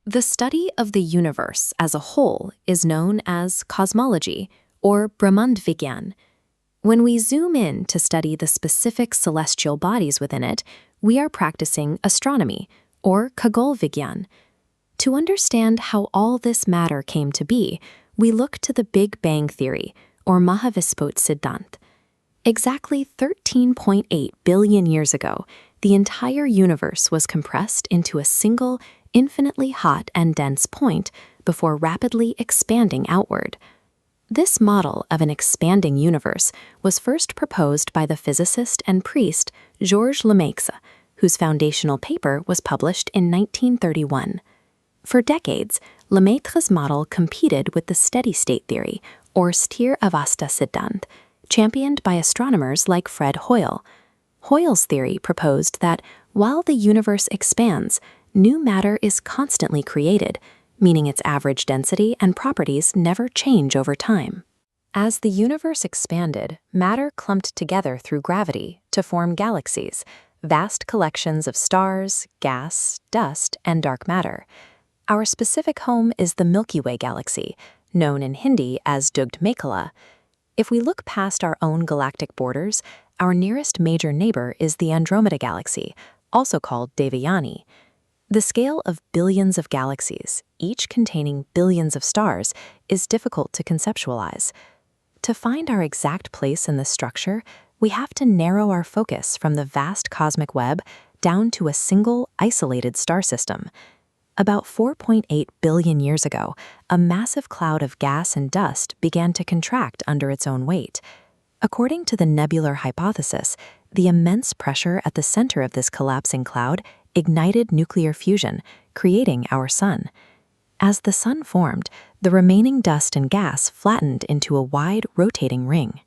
The study of the universe as a whole is known as cosmology, or Brahmandvigyan. When we zoom in to study the specific celestial bodies within it, we are practicing astronomy, or Khagolvigyan. To understand how all this matter came to be, we look to the Big Bang Theory, or Mahavispot Siddhant. Exactly 13.8 billion years ago, the entire universe was compressed into a single, infinitely hot and dense point before rapidly expanding outward. This model of an expanding universe was first proposed by the physicist and priest Georges Lemaitre, whose foundational paper was published in 1931. For decades, Lemaitre's model competed with the steady-state theory, or Sthir-Avastha Siddhant, championed by astronomers like Fred Hoyle. Hoyle's theory proposed that while the universe expands, new matter is constantly created, meaning its average density and properties never change over time. As the universe expanded, matter clumped together through gravity to form galaxies, vast collections of stars, gas, dust, and dark matter. Our specific home is the Milky Way galaxy, known in Hindi as Dugd Mekhala. If we look past our own galactic borders, our nearest major neighbor is the Andromeda galaxy, also called Devayani. The scale of billions of galaxies, each containing billions of stars, is difficult to conceptualize. To find our exact place in this structure, we have to narrow our focus from the vast cosmic web down to a single, isolated star system. About 4.8 billion years ago, a massive cloud of gas and dust began to contract under its own weight. According to the nebular hypothesis, the immense pressure at the center of this collapsing cloud ignited nuclear fusion, creating our sun. As the sun formed, the remaining dust and gas flattened into a wide, rotating ring.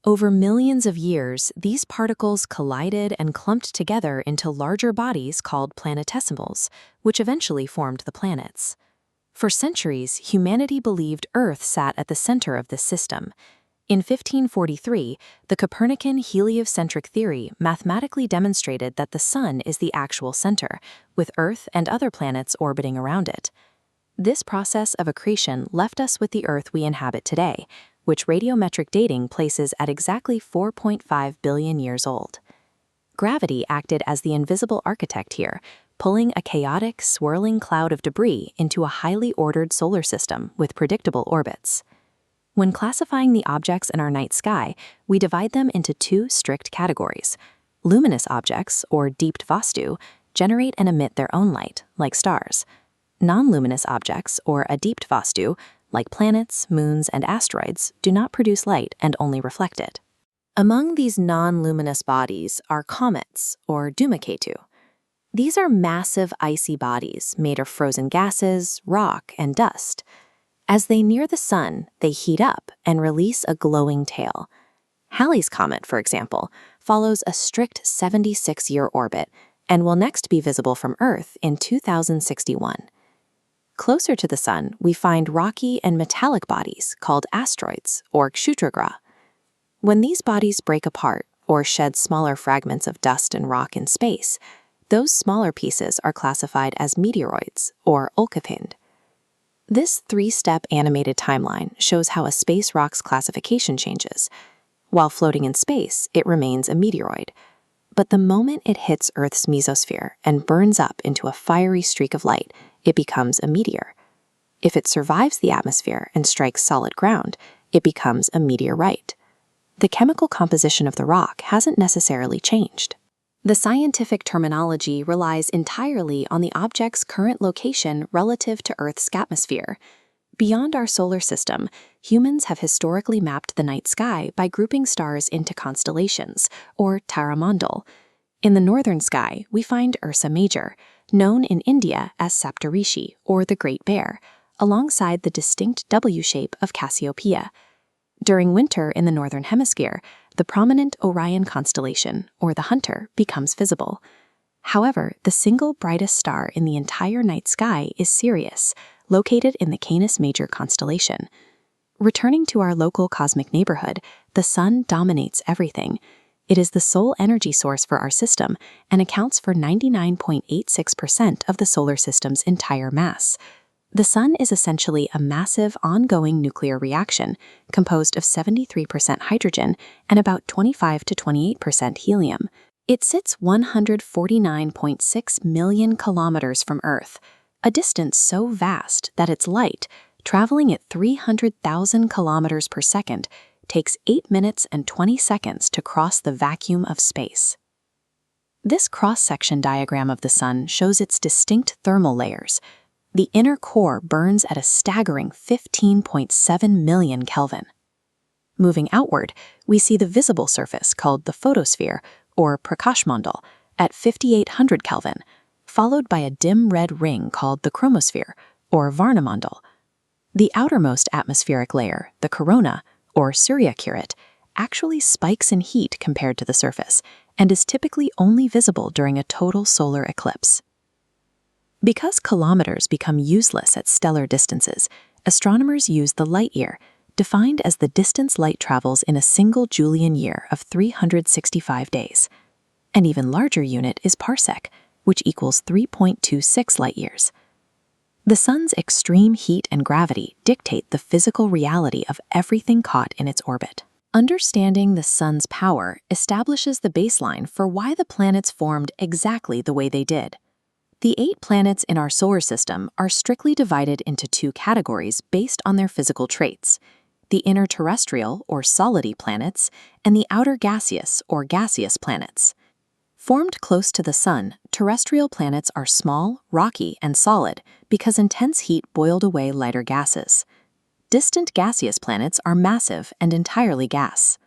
Over millions of years, these particles collided and clumped together into larger bodies called planetesimals, which eventually formed the planets. For centuries, humanity believed Earth sat at the center of this system. In 1543, the Copernican heliocentric theory mathematically demonstrated that the Sun is the actual center, with Earth and other planets orbiting around it. This process of accretion left us with the Earth we inhabit today, which radiometric dating places at exactly 4.5 billion years old. Gravity acted as the invisible architect here, pulling a chaotic, swirling cloud of debris into a highly ordered solar system with predictable orbits. When classifying the objects in our night sky, we divide them into two strict categories. Luminous objects, or deept vastu, generate and emit their own light, like stars. Non-luminous objects, or adeept vastu, like planets, moons, and asteroids, do not produce light and only reflect it. Among these non-luminous bodies are comets, or Dhumaketu. These are massive icy bodies made of frozen gases, rock, and dust. As they near the sun, they heat up and release a glowing tail. Halley's Comet, for example, follows a strict 76-year orbit and will next be visible from Earth in 2061. Closer to the sun, we find rocky and metallic bodies called asteroids, or Kshutragra. When these bodies break apart or shed smaller fragments of dust and rock in space, those smaller pieces are classified as meteoroids, or Ulkapind. This three-step animated timeline shows how a space rock's classification changes. While floating in space, it remains a meteoroid. But the moment it hits Earth's mesosphere and burns up into a fiery streak of light, it becomes a meteor. If it survives the atmosphere and strikes solid ground, it becomes a meteorite. The chemical composition of the rock hasn't necessarily changed. The scientific terminology relies entirely on the object's current location relative to Earth's atmosphere. Beyond our solar system, humans have historically mapped the night sky by grouping stars into constellations, or taramandal. In the northern sky, we find Ursa Major, known in India as Saptarishi, or the Great Bear, alongside the distinct W shape of Cassiopeia. During winter in the northern hemisphere, the prominent Orion constellation, or the Hunter, becomes visible. However, the single brightest star in the entire night sky is Sirius, located in the Canis Major constellation. Returning to our local cosmic neighborhood, the sun dominates everything. It is the sole energy source for our system and accounts for 99.86% of the solar system's entire mass. The sun is essentially a massive, ongoing nuclear reaction composed of 73% hydrogen and about 25 to 28% helium. It sits 149.6 million kilometers from Earth, a distance so vast that its light, traveling at 300,000 kilometers per second, takes 8 minutes and 20 seconds to cross the vacuum of space. This cross-section diagram of the sun shows its distinct thermal layers. The inner core burns at a staggering 15.7 million Kelvin. Moving outward, we see the visible surface called the photosphere, or Prakashmandal, at 5800 Kelvin, followed by a dim red ring called the chromosphere, or Varnamandal. The outermost atmospheric layer, the corona, or Suryakirit, actually spikes in heat compared to the surface and is typically only visible during a total solar eclipse. Because kilometers become useless at stellar distances, astronomers use the light year, defined as the distance light travels in a single Julian year of 365 days. An even larger unit is parsec, which equals 3.26 light years. The sun's extreme heat and gravity dictate the physical reality of everything caught in its orbit. Understanding the sun's power establishes the baseline for why the planets formed exactly the way they did. The 8 planets in our solar system are strictly divided into 2 categories based on their physical traits: the inner terrestrial, or solidy planets, and the outer gaseous, or gaseous planets. Formed close to the sun, terrestrial planets are small, rocky, and solid because intense heat boiled away lighter gases. Distant gaseous planets are massive and entirely gas.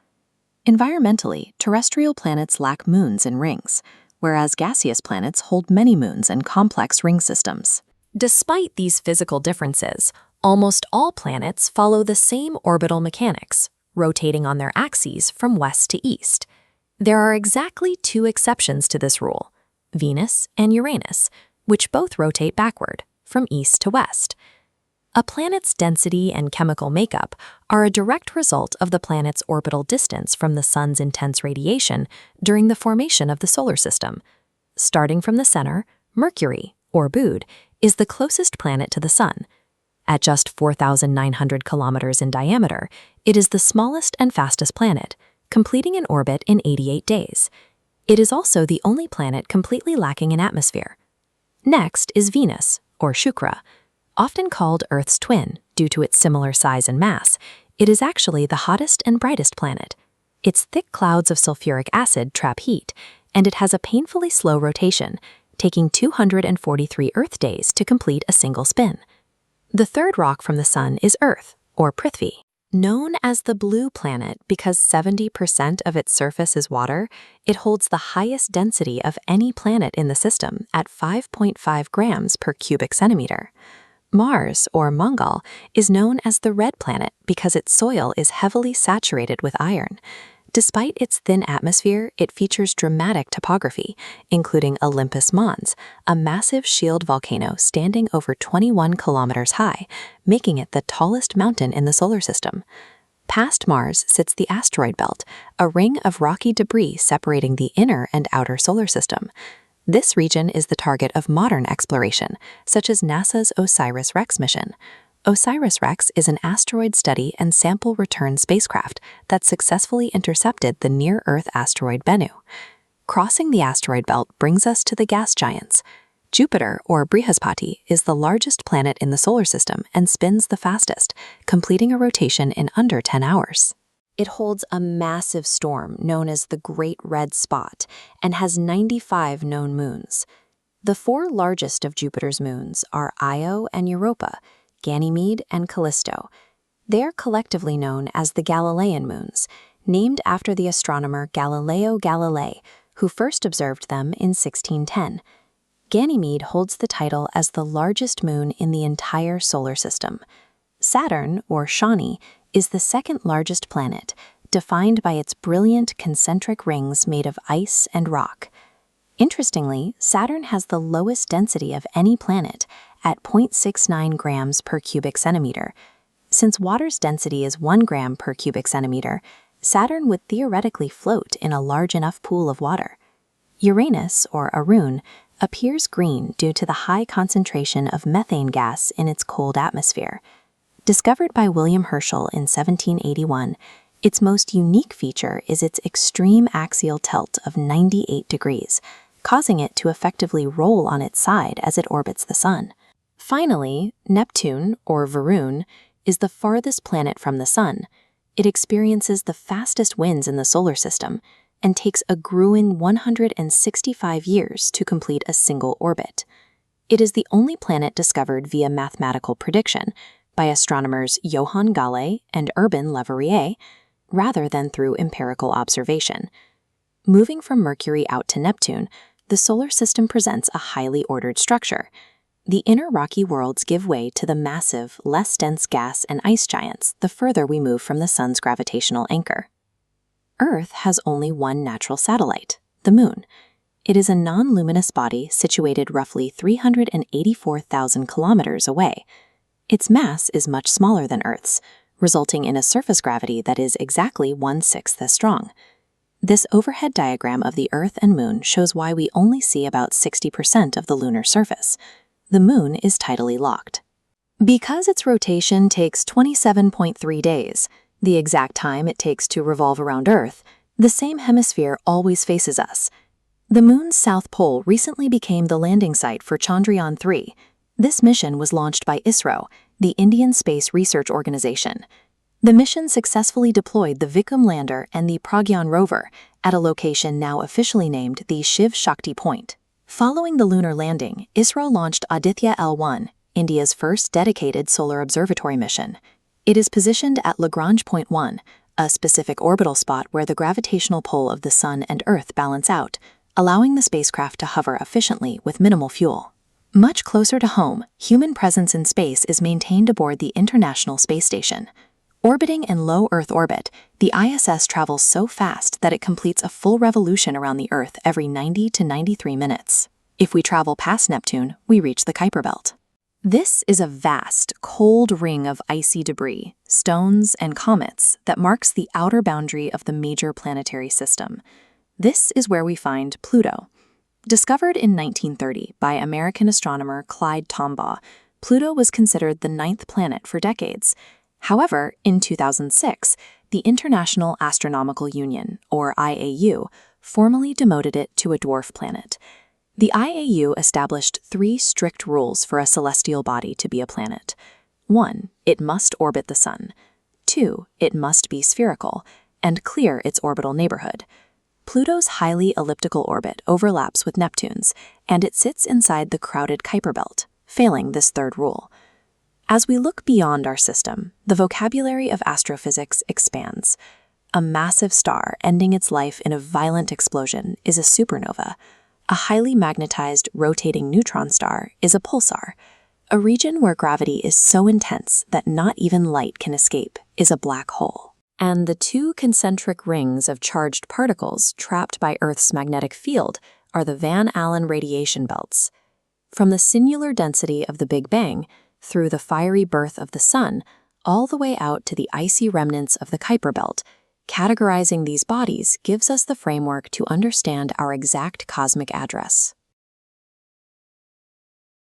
Environmentally, terrestrial planets lack moons and rings, whereas gaseous planets hold many moons and complex ring systems. Despite these physical differences, almost all planets follow the same orbital mechanics, rotating on their axes from west to east. There are exactly 2 exceptions to this rule: Venus and Uranus, which both rotate backward, from east to west. A planet's density and chemical makeup are a direct result of the planet's orbital distance from the sun's intense radiation during the formation of the solar system. Starting from the center, Mercury, or Bude, is the closest planet to the sun. At just 4,900 kilometers in diameter, it is the smallest and fastest planet, completing an orbit in 88 days. It is also the only planet completely lacking an atmosphere. Next is Venus, or Shukra. Often called Earth's twin due to its similar size and mass, it is actually the hottest and brightest planet. Its thick clouds of sulfuric acid trap heat, and it has a painfully slow rotation, taking 243 Earth days to complete a single spin. The third rock from the sun is Earth, or Prithvi. Known as the blue planet because 70% of its surface is water, it holds the highest density of any planet in the system at 5.5 grams per cubic centimeter. Mars, or Mangal, is known as the red planet because its soil is heavily saturated with iron. Despite its thin atmosphere, it features dramatic topography, including Olympus Mons, a massive shield volcano standing over 21 kilometers high, making it the tallest mountain in the solar system. Past Mars sits the asteroid belt, a ring of rocky debris separating the inner and outer solar system. This region is the target of modern exploration, such as NASA's OSIRIS-REx mission. OSIRIS-REx is an asteroid study and sample return spacecraft that successfully intercepted the near-Earth asteroid Bennu. Crossing the asteroid belt brings us to the gas giants. Jupiter, or Brihaspati, is the largest planet in the solar system and spins the fastest, completing a rotation in under 10 hours. It holds a massive storm known as the Great Red Spot and has 95 known moons. The 4 largest of Jupiter's moons are Io and Europa, Ganymede and Callisto. They are collectively known as the Galilean moons, named after the astronomer Galileo Galilei, who first observed them in 1610. Ganymede holds the title as the largest moon in the entire solar system. Saturn, or Shani, is the second largest planet, defined by its brilliant concentric rings made of ice and rock. Interestingly, Saturn has the lowest density of any planet at 0.69 grams per cubic centimeter. Since water's density is 1 gram per cubic centimeter, Saturn would theoretically float in a large enough pool of water. Uranus, or Arun, appears green due to the high concentration of methane gas in its cold atmosphere. Discovered by William Herschel in 1781, its most unique feature is its extreme axial tilt of 98 degrees, causing it to effectively roll on its side as it orbits the Sun. Finally, Neptune, or Varun, is the farthest planet from the Sun. It experiences the fastest winds in the solar system and takes a grueling 165 years to complete a single orbit. It is the only planet discovered via mathematical prediction by astronomers Johann Galle and Urbain Le Verrier, rather than through empirical observation. Moving from Mercury out to Neptune, the solar system presents a highly ordered structure. The inner rocky worlds give way to the massive, less dense gas and ice giants the further we move from the Sun's gravitational anchor. Earth has only one natural satellite, the Moon. It is a non-luminous body situated roughly 384,000 kilometers away. Its mass is much smaller than Earth's, resulting in a surface gravity that is exactly 1/6 as strong. This overhead diagram of the Earth and Moon shows why we only see about 60% of the lunar surface. The Moon is tidally locked. Because its rotation takes 27.3 days, the exact time it takes to revolve around Earth, the same hemisphere always faces us. The Moon's south pole recently became the landing site for Chandrayaan-3. This mission was launched by ISRO, the Indian Space Research Organization. The mission successfully deployed the Vikram lander and the Pragyan rover at a location now officially named the Shiv Shakti Point. Following the lunar landing, ISRO launched Aditya L1, India's first dedicated solar observatory mission. It is positioned at Lagrange Point 1, a specific orbital spot where the gravitational pull of the Sun and Earth balance out, allowing the spacecraft to hover efficiently with minimal fuel. Much closer to home, human presence in space is maintained aboard the International Space Station. Orbiting in low Earth orbit, the ISS travels so fast that it completes a full revolution around the Earth every 90 to 93 minutes. If we travel past Neptune, we reach the Kuiper Belt. This is a vast, cold ring of icy debris, stones, and comets that marks the outer boundary of the major planetary system. This is where we find Pluto. Discovered in 1930 by American astronomer Clyde Tombaugh, Pluto was considered the 9th planet for decades. However, in 2006, the International Astronomical Union, or IAU, formally demoted it to a dwarf planet. The IAU established 3 strict rules for a celestial body to be a planet. 1. It must orbit the Sun. 2. It must be spherical and clear its orbital neighborhood. Pluto's highly elliptical orbit overlaps with Neptune's, and it sits inside the crowded Kuiper Belt, failing this 3rd rule. As we look beyond our system, the vocabulary of astrophysics expands. A massive star ending its life in a violent explosion is a supernova. A highly magnetized, rotating neutron star is a pulsar. A region where gravity is so intense that not even light can escape is a black hole. And the 2 concentric rings of charged particles trapped by Earth's magnetic field are the Van Allen radiation belts. From the singular density of the Big Bang, through the fiery birth of the Sun, all the way out to the icy remnants of the Kuiper Belt, categorizing these bodies gives us the framework to understand our exact cosmic address.